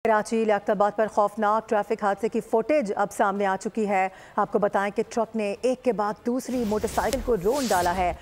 कराची लियाकताबाद पर खौफनाक ट्रैफिक हादसे की फुटेज अब सामने आ चुकी है। आपको बताएं कि ट्रक ने एक के बाद दूसरी मोटरसाइकिल को रोन डाला है।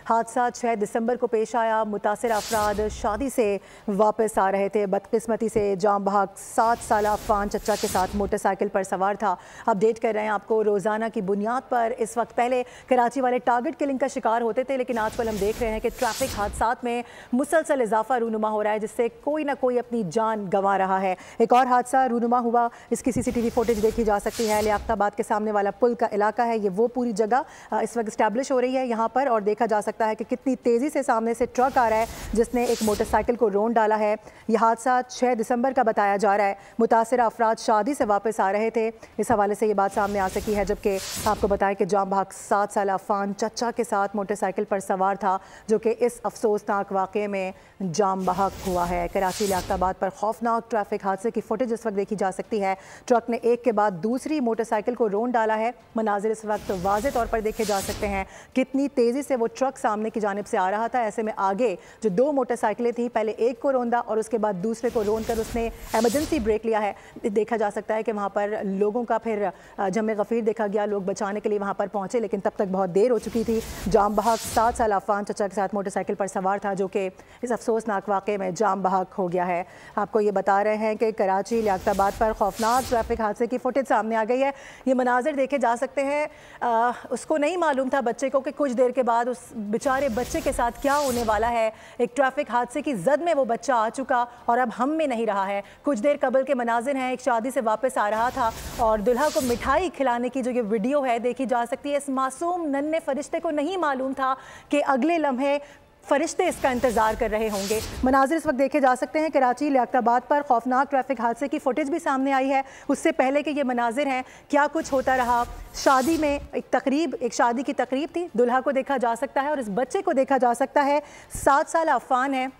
हादसा 6 दिसंबर को पेश आया। मुतासिर अफराद शादी से वापस आ रहे थे। बदकिस्मती से जाम बहक 7 साल अफान चचा के साथ मोटरसाइकिल पर सवार था। अपडेट कर रहे हैं आपको रोज़ाना की बुनियाद पर। इस वक्त पहले कराची वाले टारगेट किलिंग का शिकार होते थे, लेकिन आजकल हम देख रहे हैं कि ट्रैफिक हादसात में मुसलसल इजाफा रूनुमा हो रहा है, जिससे कोई ना कोई अपनी जान गंवा रहा है। एक और हादसा रूनुमा हुआ, इसकी सीसीटीवी फुटेज देखी जा सकती है। लियाकताबाद के सामने वाला पुल का इलाका है, ये वो पूरी जगह इस वक्त स्टैब्लिश हो रही है यहाँ पर, और देखा जा सकता है कि कितनी तेज़ी से सामने से ट्रक आ रहा है जिसने एक मोटरसाइकिल को रोन डाला है। यह हादसा 6 दिसंबर का बताया जा रहा है। मुतासिर अफराद शादी से वापस आ रहे थे, इस हवाले से ये बात सामने आ सकी है। जबकि आपको बताया कि जाम बहक 7 साल अफान चचा के साथ मोटरसाइकिल पर सवार था, जो कि इस अफसोसनाक वाक़े में जाम बहक हुआ है। कराची लियाकताबाद पर खौफनाक ट्रैफिक हादसे की फुटेज इस वक्त देखी जा सकती है। ट्रक ने एक के बाद दूसरी मोटरसाइकिल को रोन डाला है। मनाजिर इस वक्त वाज़े तौर पर देखे जा सकते हैं, कितनी तेज़ी से वो ट्रक सामने की जानिब से आ रहा था। ऐसे में आगे जो 2 मोटरसाइकिलें थी, पहले एक को रोंदा और उसके बाद दूसरे को रोन कर उसने एमरजेंसी ब्रेक लिया है। देखा जा सकता है कि वहाँ पर लोगों का फिर जमे गफीर देखा गया, लोग बचाने के लिए वहाँ पर पहुँचे, लेकिन तब तक बहुत देर हो चुकी थी। जाम बहक 7 साल अफान चचा के साथ मोटरसाइकिल पर सवार था, जो कि इस अफसोसनाक वाक़े में जाम बहक हो गया है। आपको ये बता रहे हैं कि कराची लियाकताबाद पर खौफनाक ट्रैफिक हादसे की फुटेज सामने आ गई है। ये मनाजिर देखे जा सकते हैं। उसको नहीं मालूम था बच्चे को कि कुछ देर के बाद उस बेचारे बच्चे के साथ क्या होने वाला है। एक ट्रैफिक हादसे की जद में वो बच्चा आ चुका और अब हम में नहीं रहा है। कुछ देर कबल के मनाजिर हैं, एक शादी से वापस आ रहा था और दुल्हा को मिठाई खिलाने की जो ये वीडियो है देखी जा सकती है। इस मासूम नन्हे फरिश्ते को नहीं मालूम था कि अगले लम्हे फरिश्ते इसका इंतजार कर रहे होंगे। मनाजिर इस वक्त देखे जा सकते हैं। कराची लियाकताबाद पर खौफनाक ट्रैफिक हादसे की फुटेज भी सामने आई है। उससे पहले कि ये मनाजिर हैं, क्या कुछ होता रहा। शादी में एक शादी की तकरीब थी, दुल्हा को देखा जा सकता है और इस बच्चे को देखा जा सकता है। 7 साल अफान है,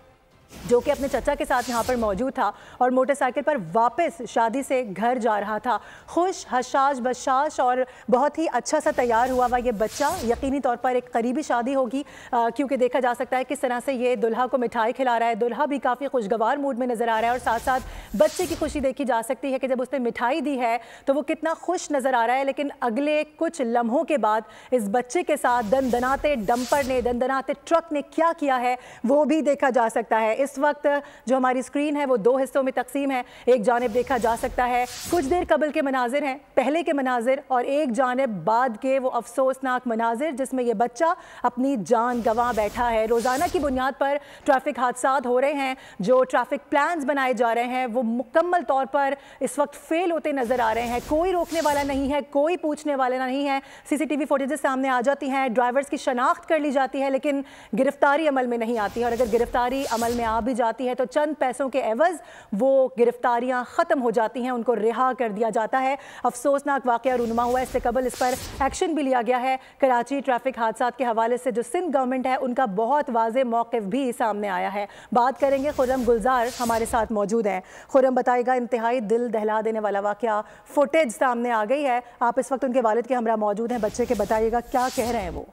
जो कि अपने चचा के साथ यहाँ पर मौजूद था और मोटरसाइकिल पर वापस शादी से घर जा रहा था। खुश हशाश बशाश और बहुत ही अच्छा सा तैयार हुआ हुआ ये बच्चा। यकीनी तौर पर एक करीबी शादी होगी, क्योंकि देखा जा सकता है किस तरह से ये दुल्हा को मिठाई खिला रहा है। दुल्हा भी काफ़ी खुशगवार मूड में नज़र आ रहा है और साथ साथ बच्चे की खुशी देखी जा सकती है कि जब उसने मिठाई दी है तो वो कितना खुश नज़र आ रहा है। लेकिन अगले कुछ लम्हों के बाद इस बच्चे के साथ दनदनाते डंपर ने, दनदनाते ट्रक ने क्या किया है वो भी देखा जा सकता है। इस वक्त जो हमारी स्क्रीन है वो 2 हिस्सों में तकसीम है। एक जानिब देखा जा सकता है कुछ देर कबल के मनाजिर हैं, पहले के मनाजिर, और एक जानिब बाद के वो अफसोसनाक मनाजिर जिसमें ये बच्चा अपनी जान गंवा बैठा है। रोज़ाना की बुनियाद पर ट्रैफिक हादसात हो रहे हैं, जो ट्रैफिक प्लान्स बनाए जा रहे हैं वो मुकम्मल तौर पर इस वक्त फेल होते नजर आ रहे हैं। कोई रोकने वाला नहीं है, कोई पूछने वाला नहीं है। सीसीटीवी फुटेजेस सामने आ जाती हैं, ड्राइवर्स की शनाख्त कर ली जाती है, लेकिन गिरफ्तारी अमल में नहीं आती। और अगर गिरफ्तारी अमल में आ भी जाती है तो चंद पैसों के एवज वो गिरफ्तारियां खत्म हो जाती हैं, उनको रिहा कर दिया जाता है। अफसोसनाक वाकया रूनुमा हुआ, इससे कबल इस पर एक्शन भी लिया गया है। कराची ट्रैफिक हादसात के हवाले से जो सिंध गवर्नमेंट है उनका बहुत वाज़ेह मौक़िफ़ भी सामने आया है। बात करेंगे, खुर्रम गुलजार हमारे साथ मौजूद हैं। खुर्रम बताएगा, इंतहाई दिल दहला देने वाला वाकया, फुटेज सामने आ गई है। आप इस वक्त उनके वालिद के हमरा मौजूद हैं, बच्चे के बताइएगा क्या कह रहे हैं वो।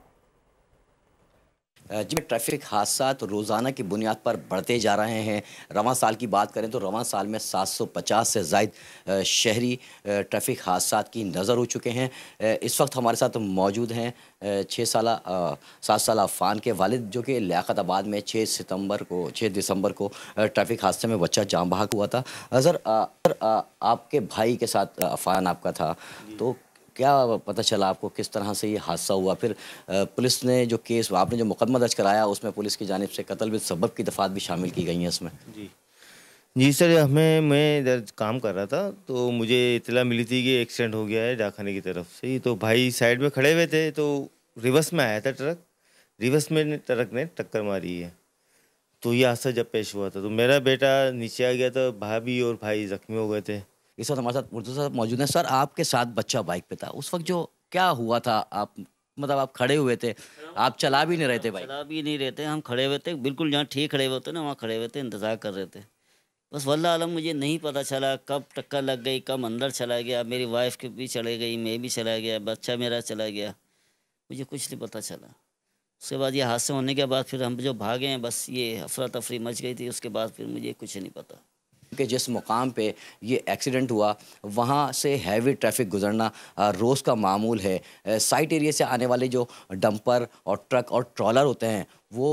जी, ट्रैफिक हादसात रोज़ाना की बुनियाद पर बढ़ते जा रहे हैं। रवां साल की बात करें तो रवां साल में 750 से ज़ायद शहरी ट्रैफिक हादसात की नज़र हो चुके हैं। इस वक्त हमारे साथ मौजूद हैं 7 साल अफ़ान के वालिद, जो कि लियाकताबाद में 6 दिसंबर को ट्रैफिक हादसे में बच्चा जाम बहक हुआ था। सर, आपके भाई के साथ अफ़ान आपका था, तो क्या पता चला आपको, किस तरह से ये हादसा हुआ? फिर पुलिस ने जो केस, आपने जो मुकदमा दर्ज कराया, उसमें पुलिस की जानिब से कत्ल बिल सबब की दफ़ात भी शामिल की गई हैं इसमें। जी जी सर, मैं इधर काम कर रहा था तो मुझे इतला मिली थी कि एक्सीडेंट हो गया है डाकखाने की तरफ से। तो भाई साइड में खड़े हुए थे तो रिवर्स में आया था ट्रक, रिवर्स में ट्रक ने टक्कर मारी है। तो ये हादसा जब पेश हुआ था तो मेरा बेटा नीचे आ गया था, भाभी और भाई जख्मी हो गए थे। इस वक्त हमारे साथ मुर्तज़ा साहब मौजूद हैं। सर, आपके साथ बच्चा बाइक पे था, उस वक्त जो क्या हुआ था? आप मतलब आप खड़े हुए थे, आप चला भी नहीं रहे थे बाइक? चला भी नहीं रहे थे, हम खड़े हुए थे, बिल्कुल जहाँ ठीक खड़े हुए थे ना वहाँ खड़े हुए थे, इंतज़ार कर रहे थे। बस वल्लाह आलम, मुझे नहीं पता चला कब टक्कर लग गई, कब अंदर चला गया। मेरी वाइफ की भी चले गई, मैं भी चला गया, बच्चा मेरा चला गया, मुझे कुछ नहीं पता चला। उसके बाद ये हादसा होने के बाद फिर हम जो भागे हैं, बस ये अफरा तफरी मच गई थी। उसके बाद फिर मुझे कुछ नहीं पता। कि जिस मुकाम पे ये एक्सीडेंट हुआ वहाँ से हैवी ट्रैफिक गुजरना रोज़ का मामूल है। साइट एरिया से आने वाले जो डंपर और ट्रक और ट्रॉलर होते हैं वो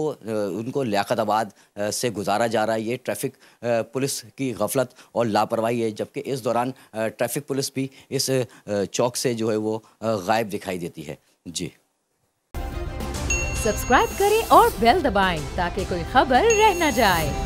उनको लियाकताबाद से गुजारा जा रहा है। ये ट्रैफिक पुलिस की गफलत और लापरवाही है, जबकि इस दौरान ट्रैफिक पुलिस भी इस चौक से जो है वो गायब दिखाई देती है। जी, सब्सक्राइब करें और बेल दबाएं ताकि कोई खबर रह न जाए।